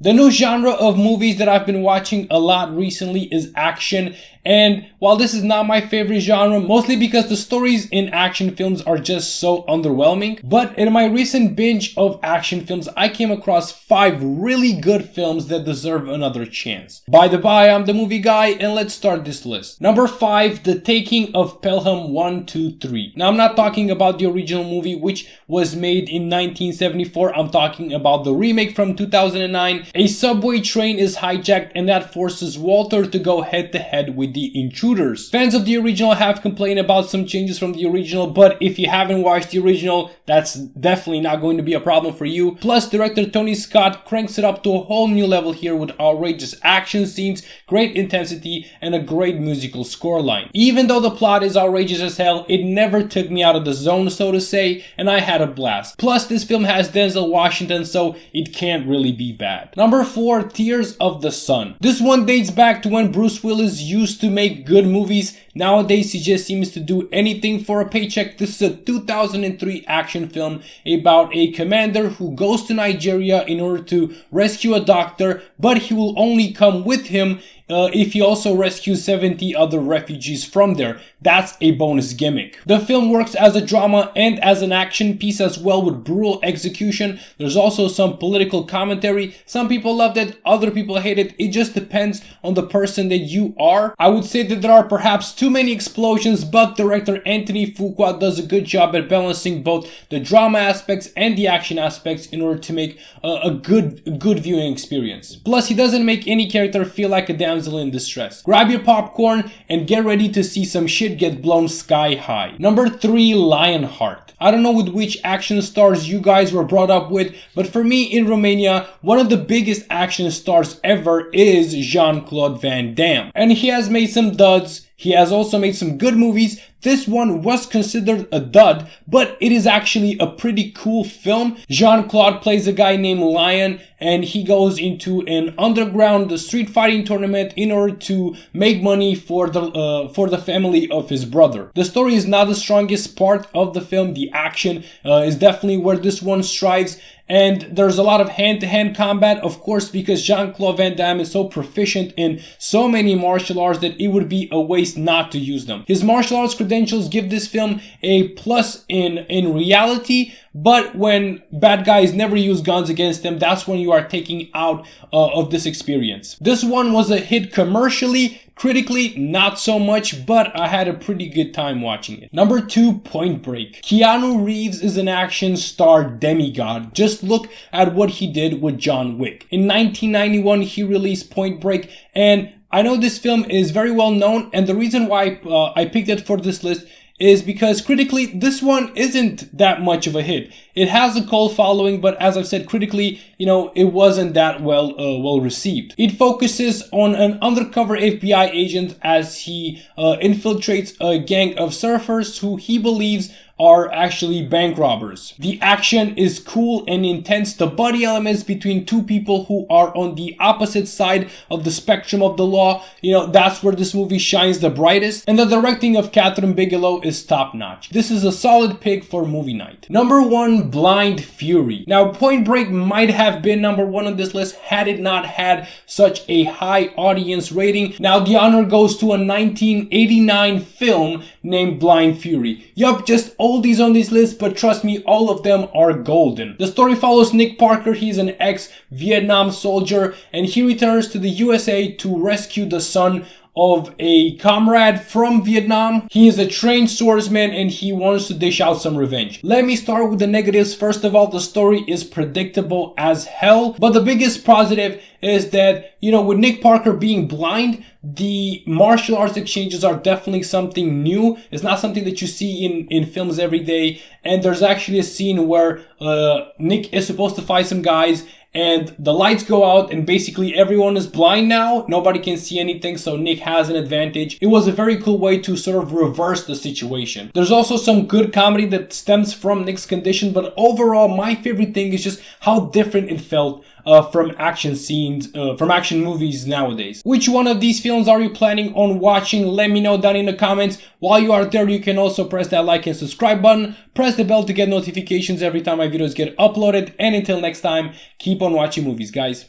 The new genre of movies that I've been watching a lot recently is action, and while this is not my favorite genre, mostly because the stories in action films are just so underwhelming, but in my recent binge of action films, I came across 5 really good films that deserve another chance. By the by, I'm the movie guy, and let's start this list. Number 5, The Taking of Pelham 1, 2, 3. Now, I'm not talking about the original movie, which was made in 1974. I'm talking about the remake from 2009. A subway train is hijacked, and that forces Walter to go head to head with the intruders. Fans of the original have complained about some changes from the original, but if you haven't watched the original, that's definitely not going to be a problem for you. Plus, director Tony Scott cranks it up to a whole new level here with outrageous action scenes, great intensity, and a great musical scoreline. Even though the plot is outrageous as hell, it never took me out of the zone, so to say, and I had a blast. Plus, this film has Denzel Washington, so it can't really be bad. Number 4, Tears of the Sun. This one dates back to when Bruce Willis used to make good movies. Nowadays, he just seems to do anything for a paycheck. This is a 2003 action film about a commander who goes to Nigeria in order to rescue a doctor, but he will only come with him if he also rescues 70 other refugees from there. That's a bonus gimmick. The film works as a drama and as an action piece as well, with brutal execution. There's also some political commentary. Some people loved it, other people hate it. It just depends on the person that you are. I would say that there are perhaps too many explosions, but director Anthony Fuqua does a good job at balancing both the drama aspects and the action aspects in order to make a good viewing experience. Plus, he doesn't make any character feel like a damsel in distress. Grab your popcorn and get ready to see some shit get blown sky high. Number 3, Lionheart. I don't know with which action stars you guys were brought up with, but for me in Romania, one of the biggest action stars ever is Jean-Claude Van Damme. And he has made some duds. He has also made some good movies. This one was considered a dud, but it is actually a pretty cool film. Jean-Claude plays a guy named Lion, and he goes into an underground street fighting tournament in order to make money for the family of his brother. The story is not the strongest part of the film. The action is definitely where this one strives. And there's a lot of hand-to-hand combat, of course, because Jean-Claude Van Damme is so proficient in so many martial arts that it would be a waste not to use them. His martial arts credentials give this film a plus in reality, but when bad guys never use guns against them, that's when you are taking out of this experience. This one was a hit commercially. Critically, not so much, but I had a pretty good time watching it. Number 2, Point Break. Keanu Reeves is an action star demigod. Just look at what he did with John Wick. In 1991, he released Point Break, and I know this film is very well known, and the reason why I picked it for this list is because critically, this one isn't that much of a hit. It has a cult following, but as I've said, critically, it wasn't that well received. It focuses on an undercover FBI agent as he infiltrates a gang of surfers who he believes are actually bank robbers. The action is cool and intense. The buddy elements between two people who are on the opposite side of the spectrum of the law, that's where this movie shines the brightest. And the directing of Catherine Bigelow is top notch. This is a solid pick for movie night. Number 1, Blind Fury. Now, Point Break might have been number 1 on this list had it not had such a high audience rating. Now, the honor goes to a 1989 film named Blind Fury. Yup, just oldies on this list, but trust me, all of them are golden. The story follows Nick Parker. He's an ex-Vietnam soldier, and he returns to the USA to rescue the son of a comrade from Vietnam. He is a trained swordsman and he wants to dish out some revenge. Let me start with the negatives. First of all, the story is predictable as hell, but the biggest positive is that, with Nick Parker being blind, the martial arts exchanges are definitely something new. It's not something that you see in films every day. And there's actually a scene where Nick is supposed to fight some guys, and the lights go out and basically everyone is blind now. Nobody can see anything, so Nick has an advantage. It was a very cool way to sort of reverse the situation. There's also some good comedy that stems from Nick's condition, but overall my favorite thing is just how different it felt from action scenes, from action movies nowadays. Which one of these films are you planning on watching? Let me know down in the comments. While you are there, you can also press that like and subscribe button. Press the bell to get notifications every time my videos get uploaded. And until next time, keep on watching movies, guys.